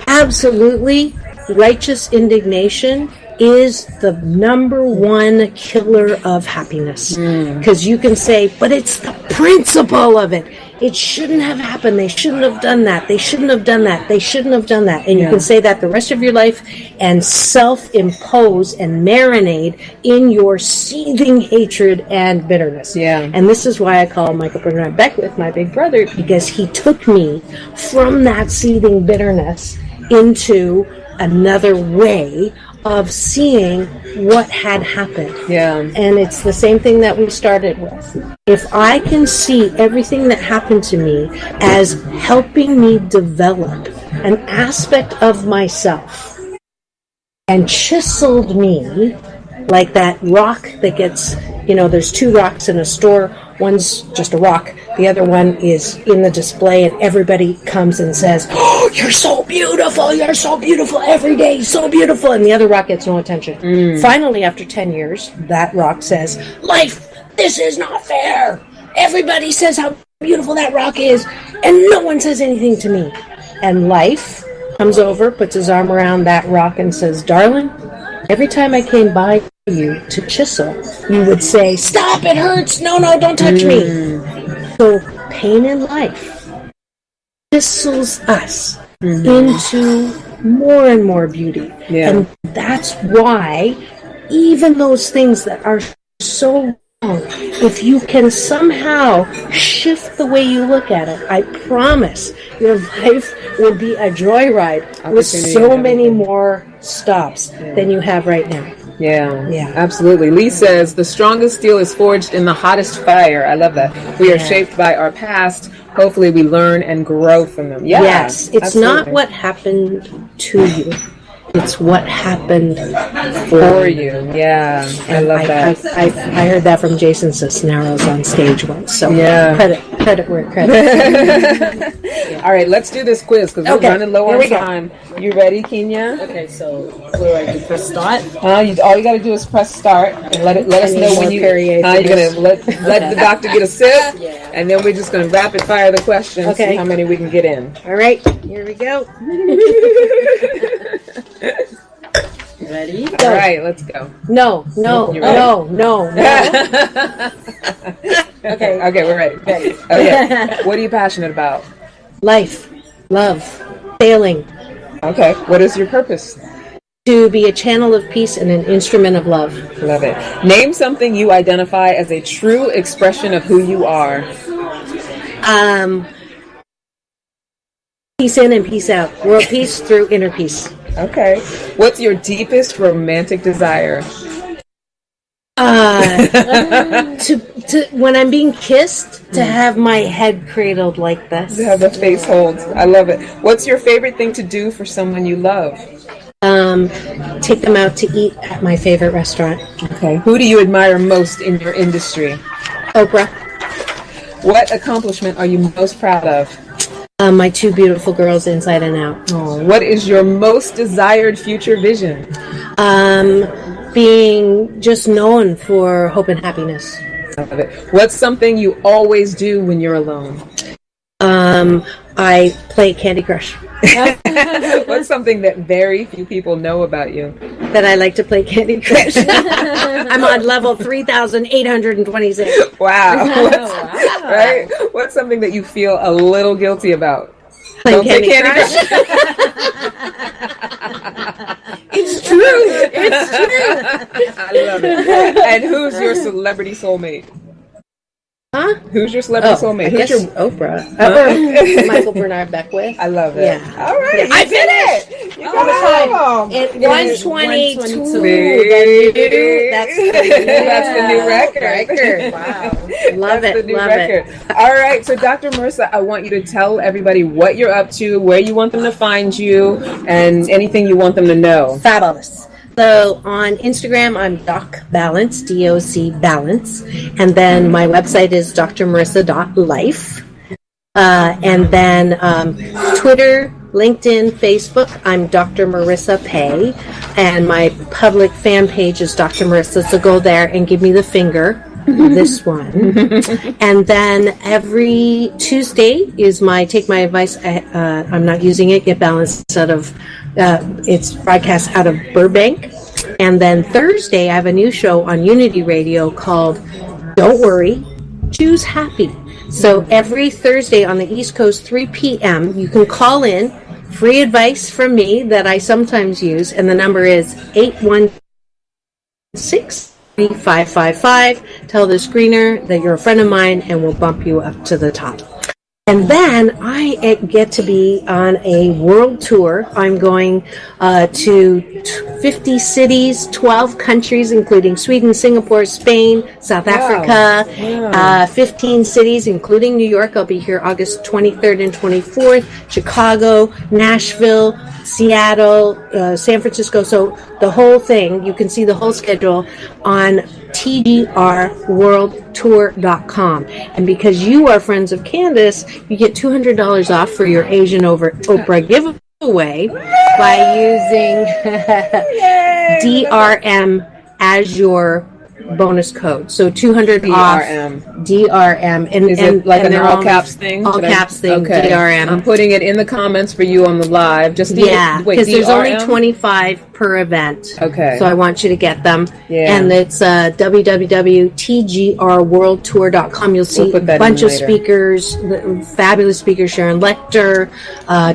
absolutely, righteous indignation is the number one killer of happiness. Because you can say, but it's the principle of it. It shouldn't have happened. They shouldn't have done that. They shouldn't have done that. They shouldn't have done that. And you can say that the rest of your life and self-impose and marinate in your seething hatred and bitterness. Yeah. And this is why I call Michael Bernard Beckwith my big brother, because he took me from that seething bitterness into another way of seeing what had happened. Yeah. And it's the same thing that we started with. If I can see everything that happened to me as helping me develop an aspect of myself and chiseled me like that rock that gets, there's 2 rocks in a store. One's just a rock. The other one is in the display, and everybody comes and says, "Oh, you're so beautiful. You're so beautiful every day. So beautiful." And the other rock gets no attention. Finally, after 10 years, that rock says, "Life, this is not fair. Everybody says how beautiful that rock is, and no one says anything to me." And life comes over, puts his arm around that rock and says, "Darling, every time I came by you to chisel, you would say, 'Stop, it hurts. No, don't touch me.'" So pain in life chisels us into more and more beauty. Yeah. And that's why even those things that are so wrong, if you can somehow shift the way you look at it, I promise your life will be a joyride with Opportunity so and many everything. more stops than you have right now. Yeah. Yeah. Absolutely. Lee says, the strongest steel is forged in the hottest fire. I love that. We are shaped by our past. Hopefully we learn and grow from them. Yeah, Yes, it's absolutely. not what happened to you. It's what happened For you. Yeah. I love that. I heard that from Jason Cisneros on stage once. So Yeah. credit where credit. All right, let's do this quiz because we're Okay, running low here on we go. time. You ready, Kenya? Okay, so where do I do first start? All you got to do is press start and let us I need know more when you. Perrier for You're this. gonna let the doctor get a sip, Yeah. and then we're just gonna rapid fire the questions. Okay. See how many we can get in. All right, here we go. Ready? All right, let's go. No. Okay, we're ready. Okay, what are you passionate about? Life, love, failing, Okay, what is your purpose? to be a channel of peace and an instrument of love. Love it. Name something you identify as a true expression of who you are. Peace in and peace out. World peace through inner peace. Okay. What's your deepest romantic desire? To when I'm being kissed, to have my head cradled like this. To have the face hold. I love it. What's your favorite thing to do for someone you love? Take them out to eat at my favorite restaurant. Okay. Who do you admire most in your industry? Oprah. What accomplishment are you most proud of? My 2 beautiful girls, inside and out. Oh, what is your most desired future vision? Being just known for hope and happiness. love it. What's something you always do when you're alone? I play Candy Crush. What's something that very few people know about you? That I like to play Candy Crush. I'm on level 3,826. Wow. Right? What's something that you feel a little guilty about? Playing Don't say Candy Crush. It's true. It's true. I love it. And who's your celebrity soulmate? Huh? Who's your celebrity soulmate? I Who's guess your Oprah. Michael Bernard Beckwith. I love it. Yeah. All right. Yeah. I did it. You got it. 122. That's the new record. Wow. Love That's it. the new Love record. it. All right. So, Dr. Marissa, I want you to tell everybody what you're up to, where you want them to find you, and anything you want them to know. Fabulous. So on Instagram, I'm Doc Balance, DOC Balance. And then my website is drmarissa.life. And then Twitter, LinkedIn, Facebook, I'm Dr. Marissa Pei. And my public fan page is Dr. Marissa. So go there and give me the finger. This one. And then every Tuesday is my Take My Advice. I'm not using it. Get Balanced out of, it's broadcast out of Burbank. And then Thursday, I have a new show on Unity Radio called Don't Worry, Choose Happy. So every Thursday on the East Coast, 3 p.m., you can call in. Free advice from me that I sometimes use. And the number is 816-555. Tell the screener that you're a friend of mine and we'll bump you up to the top. And then I get to be on a world tour. I'm going to 50 cities, 12 countries, including Sweden, Singapore, Spain, South Africa, 15 cities, including New York. I'll be here August 23rd and 24th, Chicago, Nashville, Seattle, San Francisco. So the whole thing, you can see the whole schedule on tgrworldtour.com. And because you are friends of Candace, you get $200 off for your Asian Oprah giveaway by using DRM as your bonus code. So 200 off DRM. And is it like an all caps thing? All caps thing, okay. DRM. I'm putting it in the comments for you on the live. Just because there's only 25 per event. Okay. So I want you to get them. Yeah. And it's www.tgrworldtour.com. You'll see a bunch of speakers, fabulous speakers, Sharon Lecter,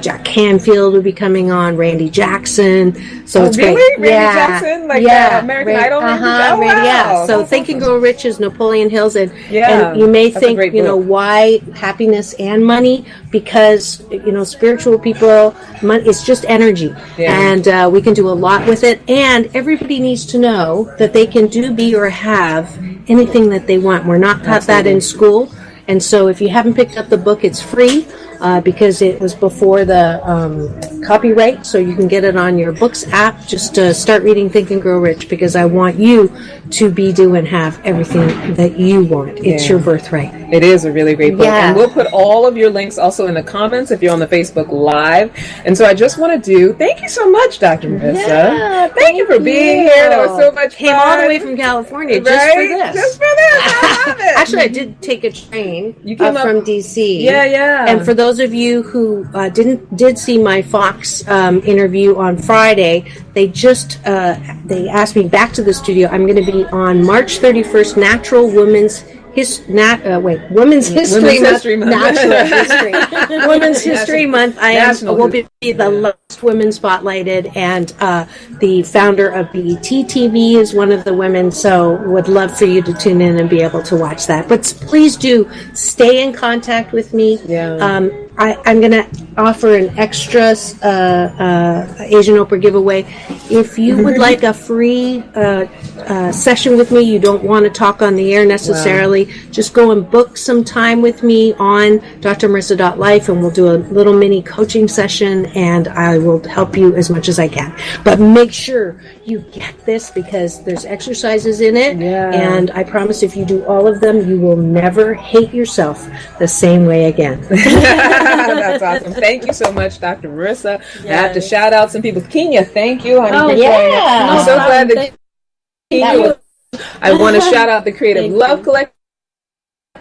Jack Canfield will be coming on, Randy Jackson. So it's really? great. Randy Jackson? Like American Idol? Yeah. So Think and Grow Rich is Napoleon Hill's. And you may think, why happiness and money? Because, spiritual people, money, it's just energy. Yeah. And we can do a lot with it. And everybody needs to know that they can do, be, or have anything that they want. We're not taught that in school. And so if you haven't picked up the book, it's free. Because it was before the copyright, so you can get it on your books app. Just start reading Think and Grow Rich, because I want you to be, do, and have everything that you want. It's your birthright. It is a really great book. And we'll put all of your links also in the comments if you're on the Facebook Live. And so I just want to thank you so much, Dr. Marissa. Yeah, thank you for being here. That was so much fun. Came all the way from California just for this. Just for this. I love it. Actually, I did take a train from D.C. Yeah. And for those of you who did see my Fox interview on Friday, they just they asked me back to the studio. I'm going to be on March 31st, Women's History Month. Women's History Month. I will be the last women spotlighted, and the founder of BET TV is one of the women. So would love for you to tune in and be able to watch that. But please do stay in contact with me. I'm going to offer an extra Asian Oprah giveaway. If you would like a free session with me, you don't want to talk on the air necessarily, just go and book some time with me on drmarissa.life, and we'll do a little mini coaching session, and I will help you as much as I can. But make sure you get this, because there's exercises in it, and I promise if you do all of them, you will never hate yourself the same way again. That's awesome. Thank you so much, Dr. Marissa. I have to shout out some people. Kenya, thank you, honey, for joining us. I'm so glad that Kenya. I want to shout out the Creative Love Collective.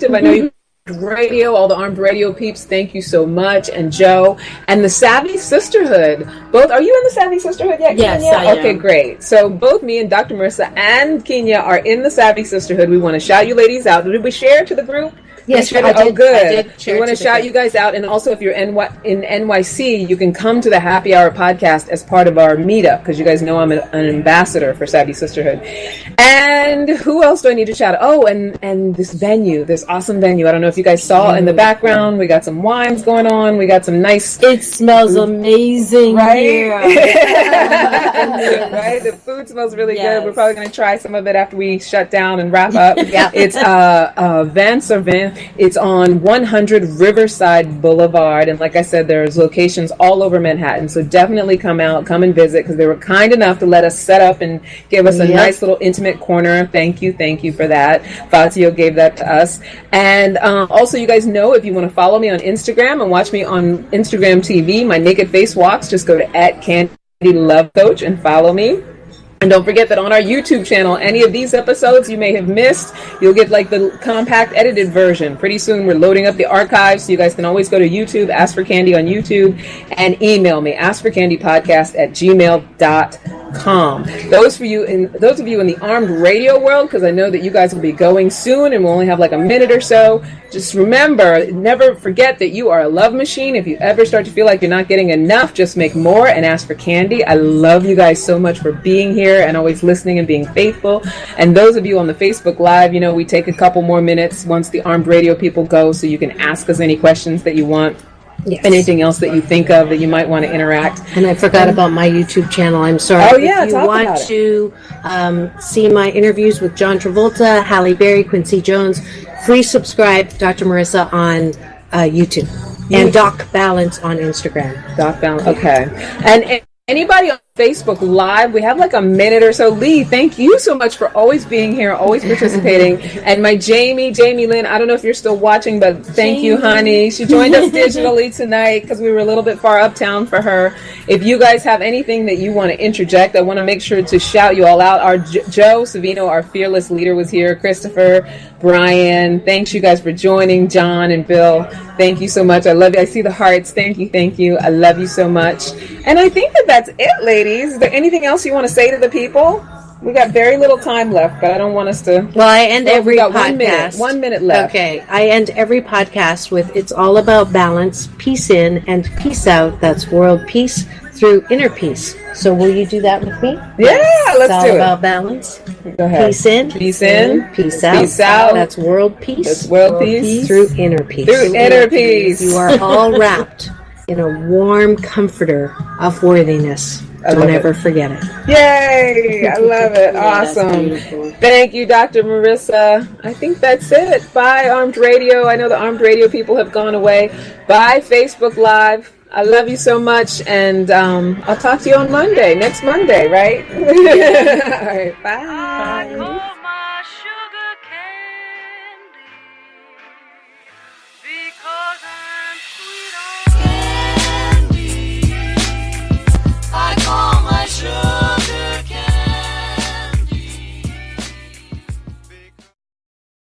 I know you radio, all the Armed Radio peeps, thank you so much. And Joe and the Savvy Sisterhood. Both, are you in the Savvy Sisterhood yet, Yes, Kenya? I am. Okay, great. So both me and Dr. Marissa and Kenya are in the Savvy Sisterhood. We want to shout you ladies out. Did we share to the group? Yes, I I did. Oh, good. I did share We want to to the shout group. you guys out. And also, if you're in NYC, you can come to the Happy Hour podcast as part of our meetup, because you guys know I'm an ambassador for Savvy Sisterhood. And who else do I need to shout out? Oh, and this venue, this awesome venue. I don't know if you guys saw in the background. We got some wines going on. We got some nice... It smells amazing here. Right? The food smells really Yes. good. We're probably going to try some of it after we shut down and wrap up. Yeah. It's It's on 100 Riverside Boulevard, and like I said, there's locations all over Manhattan. So definitely come out, come and visit, because they were kind enough to let us set up and give us a nice little intimate corner. Thank you for that. Fazio gave that to us. And also, you guys know, if you want to follow me on Instagram and watch me on Instagram TV, my naked face walks, just go to @CandyLoveCoach and follow me. And don't forget that on our YouTube channel, any of these episodes you may have missed, you'll get like the compact edited version. Pretty soon we're loading up the archives, so you guys can always go to YouTube, Ask for Candy on YouTube, and email me, askforcandypodcast@gmail.com. Those of you in the Armed Radio world, because I know that you guys will be going soon and we'll only have like a minute or so, just remember, never forget that you are a love machine. If you ever start to feel like you're not getting enough, just make more and ask for candy. I love you guys so much for being here and always listening and being faithful. And those of you on the Facebook Live, you know, we take a couple more minutes once the Armed Radio people go, so you can ask us any questions that you want. Yes. Anything else that you think of that you might want to interact. And I forgot about my YouTube channel. I'm sorry. Oh, yeah, If you talk want about it. to see my interviews with John Travolta, Halle Berry, Quincy Jones, please subscribe to Dr. Marissa on YouTube and Doc Balance on Instagram. Doc Balance, okay. And anybody on Facebook Live, we have like a minute or so. Lee, thank you so much for always being here, always participating. And my Jamie Lynn, I don't know if you're still watching, but thank you, honey. She joined us digitally tonight because we were a little bit far uptown for her. If you guys have anything that you want to interject, I want to make sure to shout you all out. Our Joe Savino, our fearless leader, was here. Christopher, Brian, thanks you guys for joining. John and Bill, thank you so much. I love you. I see the hearts. Thank you. I love you so much. And I think that's it, ladies. Is there anything else you want to say to the people? We got very little time left, but I don't want us to... Well, I end every we got podcast. 1 minute left. Okay. I end every podcast with "It's all about balance, peace in and peace out." That's world peace through inner peace. So will you do that with me? Yeah, It's let's all do it. about balance. Go ahead. Peace in. Peace in. Peace out. Peace out. That's world peace. That's world peace. Through inner peace. Through inner peace. You are all wrapped in a warm comforter of worthiness. I Don't love ever it. forget it. Yay! I love it. Yeah, that's Awesome. beautiful. Thank you, Dr. Marissa. I think that's it. Bye, Armed Radio. I know the Armed Radio people have gone away. Bye, Facebook Live. I love you so much, and I'll talk to you on Monday, next Monday, right? All right, bye.